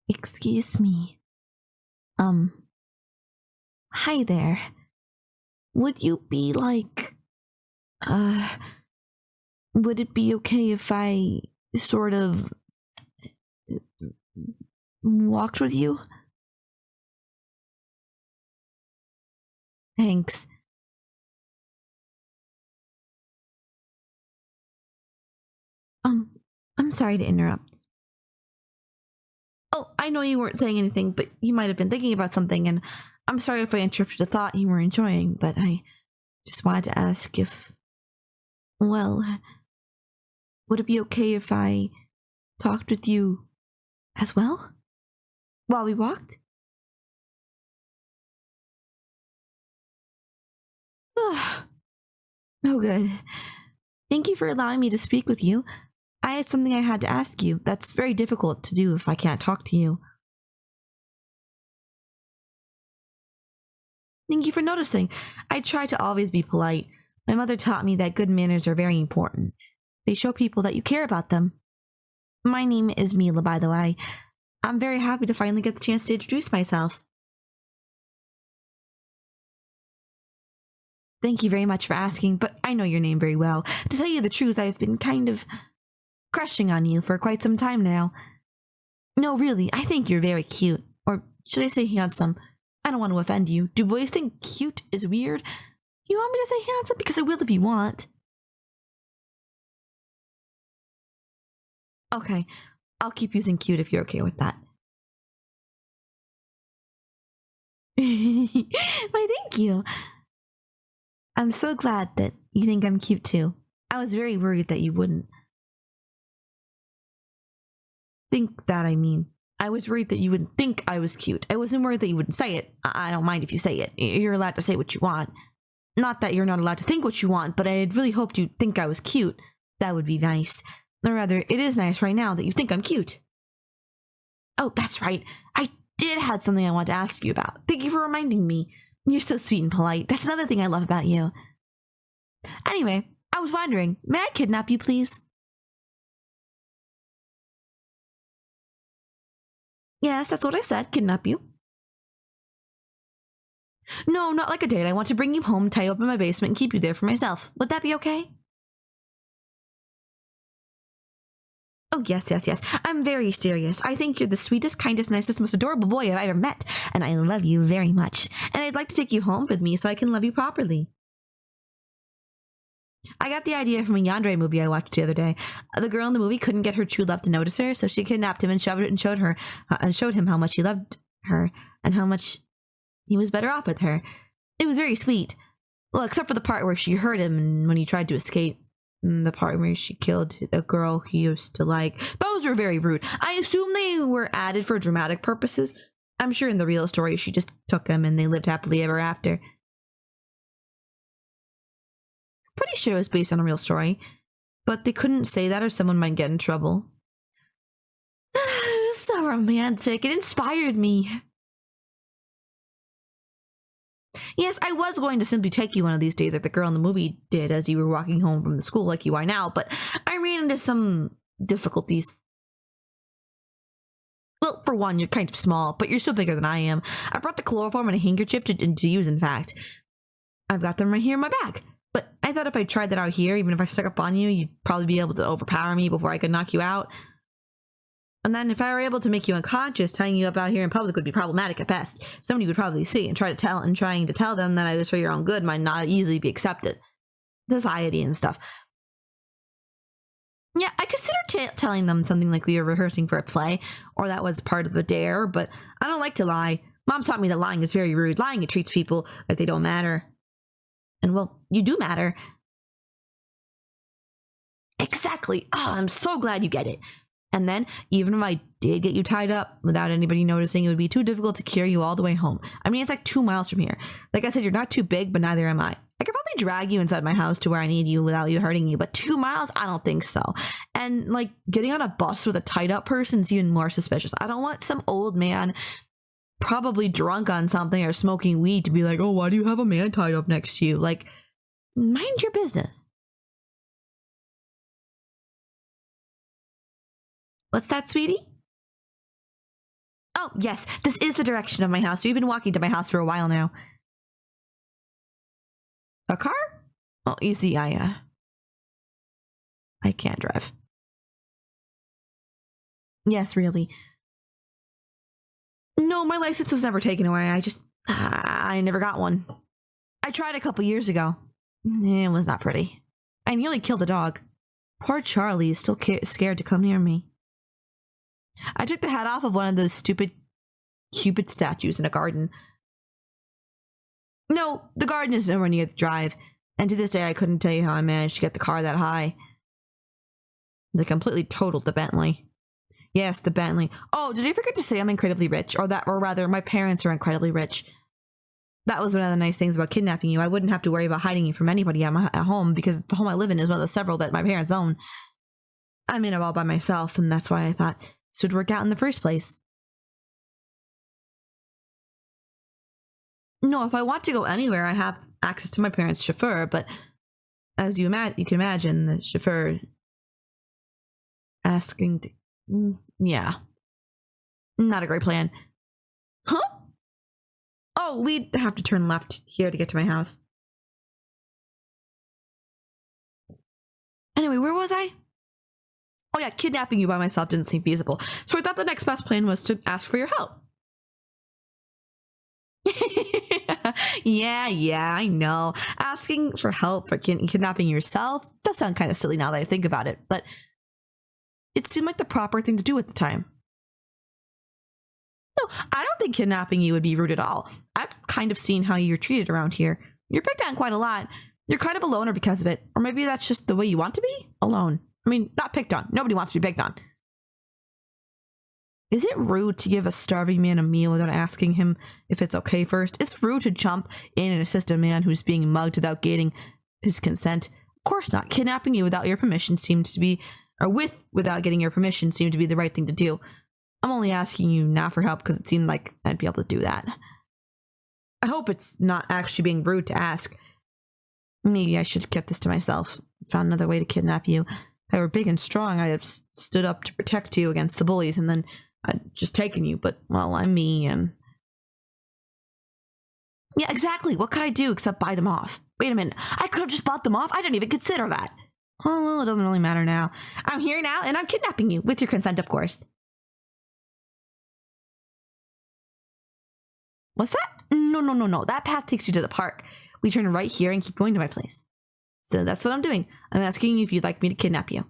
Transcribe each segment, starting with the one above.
Excuse me. Hi there. Would you be like, would it be okay if I sort of walked with you? Thanks. I'm sorry to interrupt. Oh, I know you weren't saying anything, but you might have been thinking about something, and I'm sorry if I interrupted a thought you were enjoying, but I just wanted to ask if, well, would it be okay if I talked with you as well? While we walked? Oh, good. Thank you for allowing me to speak with you. I had something I had to ask you. That's very difficult to do if I can't talk to you. Thank you for noticing. I try to always be polite. My mother taught me that good manners are very important. They show people that you care about them. My name is Mila, by the way. I'm very happy to finally get the chance to introduce myself. Thank you very much for asking, but I know your name very well. To tell you the truth, I've been kind of crushing on you for quite some time now. No, really, I think you're very cute. Or should I say handsome? I don't want to offend you. Do boys think cute is weird? You want me to say handsome? Because I will if you want. Okay, I'll keep using cute if you're okay with that. Why, thank you. I'm so glad that you think I'm cute too. I was very worried that you wouldn't. Think that, I mean. I was worried that you wouldn't think I was cute. I wasn't worried that you wouldn't say it. I don't mind if you say it. You're allowed to say what you want. Not that you're not allowed to think what you want, but I had really hoped you'd think I was cute. That would be nice. Or rather, it is nice right now that you think I'm cute. Oh, that's right. I did have something I want to ask you about. Thank you for reminding me. You're so sweet and polite. That's another thing I love about you. Anyway, I was wondering, may I kidnap you, please? Yes, that's what I said, kidnap you. No, not like a date. I want to bring you home, tie you up in my basement, and keep you there for myself. Would that be okay? Oh, yes. I'm very serious. I think you're the sweetest, kindest, nicest, most adorable boy I've ever met, and I love you very much. And I'd like to take you home with me so I can love you properly. I got the idea from a Yandere movie I watched the other day. The girl in the movie couldn't get her true love to notice her, so she kidnapped him and shoved it and showed him how much he loved her and how much he was better off with her. It was very sweet. Well, except for the part where she hurt him when he tried to escape. And the part where she killed the girl he used to like. Those were very rude. I assume they were added for dramatic purposes. I'm sure in the real story she just took him and they lived happily ever after. Pretty sure it was based on a real story. But they couldn't say that or someone might get in trouble. It was so romantic. It inspired me. Yes, I was going to simply take you one of these days like the girl in the movie did as you were walking home from the school like you are now, but I ran into some difficulties. Well, for one, you're kind of small, but you're still bigger than I am. I brought the chloroform and a handkerchief to use, in fact. I've got them right here in my bag. But I thought if I tried that out here, even if I stuck up on you, you'd probably be able to overpower me before I could knock you out. And then if I were able to make you unconscious, tying you up out here in public would be problematic at best. Somebody would probably see and trying to tell them that I was for your own good might not easily be accepted. Society and stuff. Yeah, I consider telling them something like we were rehearsing for a play, or that was part of a dare, but I don't like to lie. Mom taught me that lying is very rude. Lying, it treats people like they don't matter. And well, you do matter. Exactly. Oh, I'm so glad you get it. And then, even if I did get you tied up without anybody noticing, it would be too difficult to carry you all the way home. I mean, it's like 2 miles from here. Like I said, you're not too big, but neither am I. I could probably drag you inside my house to where I need you without you hurting you, but 2 miles? I don't think so. And, like, getting on a bus with a tied up person is even more suspicious. I don't want some old man, probably drunk on something or smoking weed, to be like, oh, why do you have a man tied up next to you? Like, mind your business. What's that, sweetie? Oh, yes, this is the direction of my house. We've been walking to my house for a while now. A car? Well, you see, I can't drive. Yes, really. No, my license was never taken away. I never got one. I tried a couple years ago. It was not pretty. I nearly killed a dog. Poor Charlie is still scared to come near me. I took the head off of one of those stupid Cupid statues in a garden. No, the garden is nowhere near the drive, and to this day I couldn't tell you how I managed to get the car that high. They completely totaled the Bentley. Yes, the Bentley. Oh, did I forget to say I'm incredibly rich? Or rather, my parents are incredibly rich. That was one of the nice things about kidnapping you. I wouldn't have to worry about hiding you from anybody at home, because the home I live in is one of the several that my parents own. I'm in it all by myself, and that's why I thought this would work out in the first place. No, if I want to go anywhere, I have access to my parents' chauffeur, but as you can imagine, the chauffeur asking to... Yeah. Not a great plan. Huh? Oh, we'd have to turn left here to get to my house. Anyway, where was I? Oh yeah, kidnapping you by myself didn't seem feasible, so I thought the next best plan was to ask for your help. Yeah, I know. Asking for help for kidnapping yourself does sound kind of silly now that I think about it, but it seemed like the proper thing to do at the time. No, I don't think kidnapping you would be rude at all. I've kind of seen how you're treated around here. You're picked on quite a lot. You're kind of a loner because of it, or maybe that's just the way you want to be? Alone. I mean, not picked on. Nobody wants to be picked on. Is it rude to give a starving man a meal without asking him if it's okay first? It's rude to jump in and assist a man who's being mugged without getting his consent. Of course not. Kidnapping you without your permission seems to be, or without getting your permission seemed to be the right thing to do. I'm only asking you now for help because it seemed like I'd be able to do that. I hope it's not actually being rude to ask. Maybe I should have kept this to myself. Found another way to kidnap you. If I were big and strong, I'd have stood up to protect you against the bullies, and then I'd just taken you, but, well, I'm me, and... Yeah, exactly. What could I do except buy them off? Wait a minute. I could have just bought them off? I didn't even consider that. Oh, well, it doesn't really matter now. I'm here now, and I'm kidnapping you. With your consent, of course. What's that? No. That path takes you to the park. We turn right here and keep going to my place. So that's what I'm doing. I'm asking you if you'd like me to kidnap you.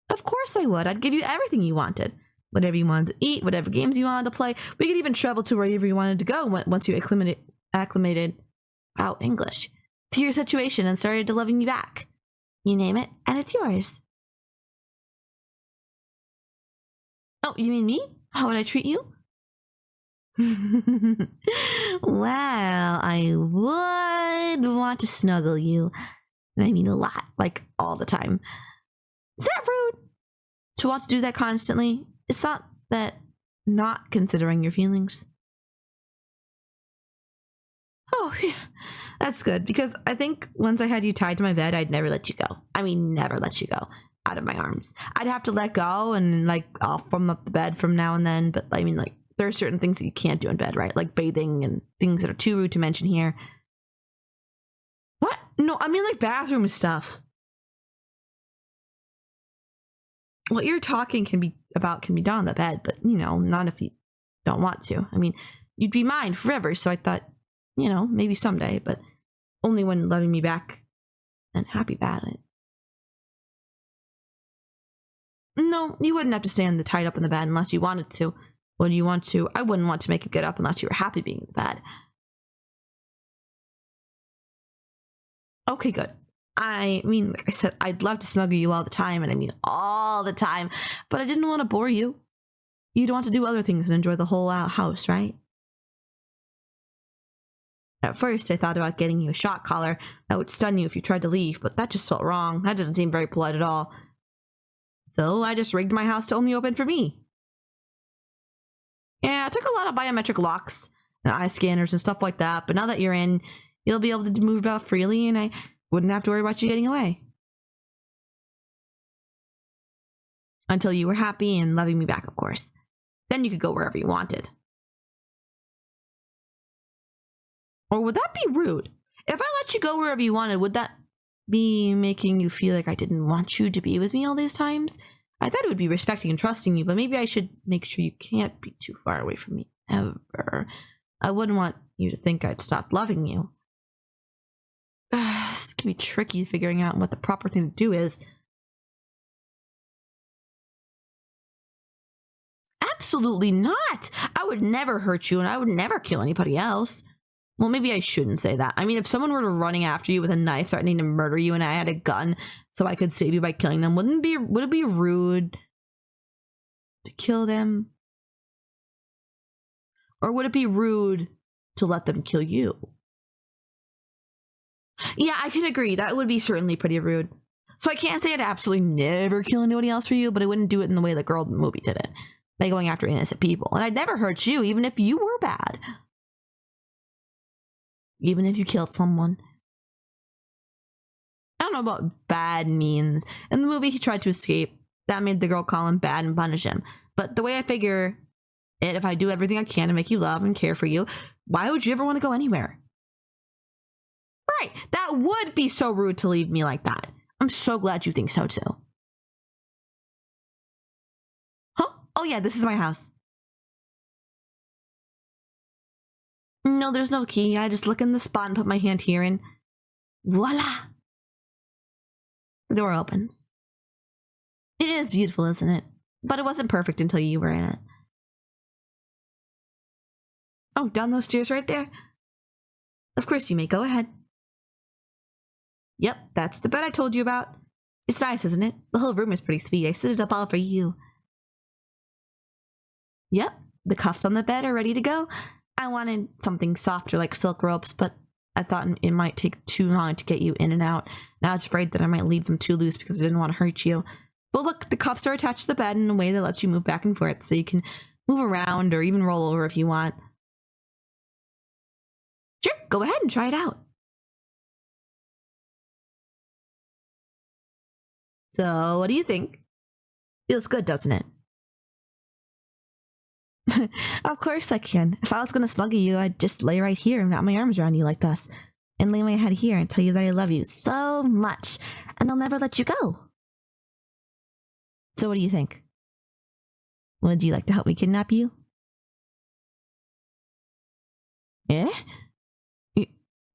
Of course I would. I'd give you everything you wanted. Whatever you wanted to eat, whatever games you wanted to play. We could even travel to wherever you wanted to go once you acclimated English, to your situation and started to loving you back. You name it, and it's yours. Oh, you mean me? How would I treat you? Well, I would want to snuggle you. And I mean a lot, like all the time. Is that rude? To want to do that constantly? It's not that not considering your feelings. Oh, yeah. That's good, because I think once I had you tied to my bed, I'd never let you go. I mean, never let you go out of my arms. I'd have to let go and, like, I'll from up the bed from now and then, but I mean, like, there are certain things that you can't do in bed, right? Like bathing and things that are too rude to mention here. What? No, I mean, like, bathroom stuff. What you're talking can be done on the bed, but, you know, not if you don't want to. I mean, you'd be mine forever, so I thought, you know, maybe someday, but only when loving me back and happy about it. No, you wouldn't have to stay tied up in the bed unless you wanted to. When you want to, I wouldn't want to make you get up unless you were happy being in the bed. Okay, good. I mean, like I said, I'd love to snuggle you all the time, and I mean all the time, but I didn't want to bore you. You'd want to do other things and enjoy the whole house, right? At first, I thought about getting you a shock collar that would stun you if you tried to leave, but that just felt wrong. That doesn't seem very polite at all. So I just rigged my house to only open for me. Yeah, it took a lot of biometric locks and eye scanners and stuff like that, but now that you're in, you'll be able to move about freely, and I wouldn't have to worry about you getting away. Until you were happy and loving me back, of course. Then you could go wherever you wanted. Or would that be rude? If I let you go wherever you wanted, would that be making you feel like I didn't want you to be with me all these times? I thought it would be respecting and trusting you, but maybe I should make sure you can't be too far away from me, ever. I wouldn't want you to think I'd stop loving you. This can be tricky figuring out what the proper thing to do is. Absolutely not! I would never hurt you, and I would never kill anybody else. Well, maybe I shouldn't say that. I mean, if someone were running after you with a knife threatening to murder you and I had a gun so I could save you by killing them, would it be rude to kill them? Or would it be rude to let them kill you? Yeah, I can agree. That would be certainly pretty rude. So I can't say I'd absolutely never kill anybody else for you, but I wouldn't do it in the way the girl in the movie did it, by going after innocent people. And I'd never hurt you, even if you were bad. Even if you killed someone. I don't know what bad means. In the movie, he tried to escape. That made the girl call him bad and punish him. But the way I figure it, if I do everything I can to make you love and care for you, why would you ever want to go anywhere? Right, that would be so rude to leave me like that. I'm so glad you think so too. Huh? Oh yeah, this is my house. No, there's no key. I just look in the spot and put my hand here and voila! The door opens. It is beautiful, isn't it? But it wasn't perfect until you were in it. Oh, down those stairs right there? Of course you may. Go ahead. Yep, that's the bed I told you about. It's nice, isn't it? The whole room is pretty sweet. I set it up all for you. Yep, the cuffs on the bed are ready to go. I wanted something softer like silk ropes, but I thought it might take too long to get you in and out. And I was afraid that I might leave them too loose because I didn't want to hurt you. But look, the cuffs are attached to the bed in a way that lets you move back and forth, so you can move around or even roll over if you want. Sure, go ahead and try it out. So, what do you think? Feels good, doesn't it? Of course I can. If I was gonna slug you, I'd just lay right here and wrap my arms around you like this. And lay my head here and tell you that I love you so much. And I'll never let you go. So what do you think? Would you like to help me kidnap you? Eh?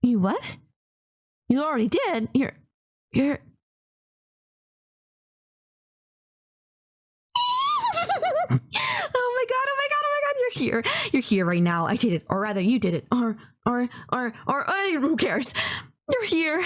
You what? You already did. You're... You're here right now. I did it, or rather, you did it, or who cares? You're here.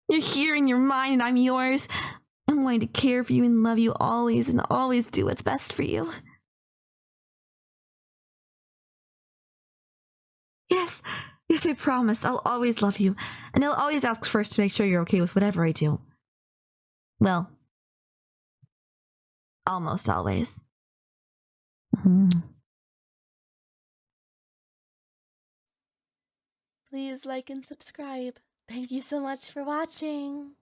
You're here in your mind, and I'm yours. I'm going to care for you and love you always, and always do what's best for you. Yes, I promise. I'll always love you, and I'll always ask first to make sure you're okay with whatever I do. Well, almost always. Please like and subscribe. Thank you so much for watching.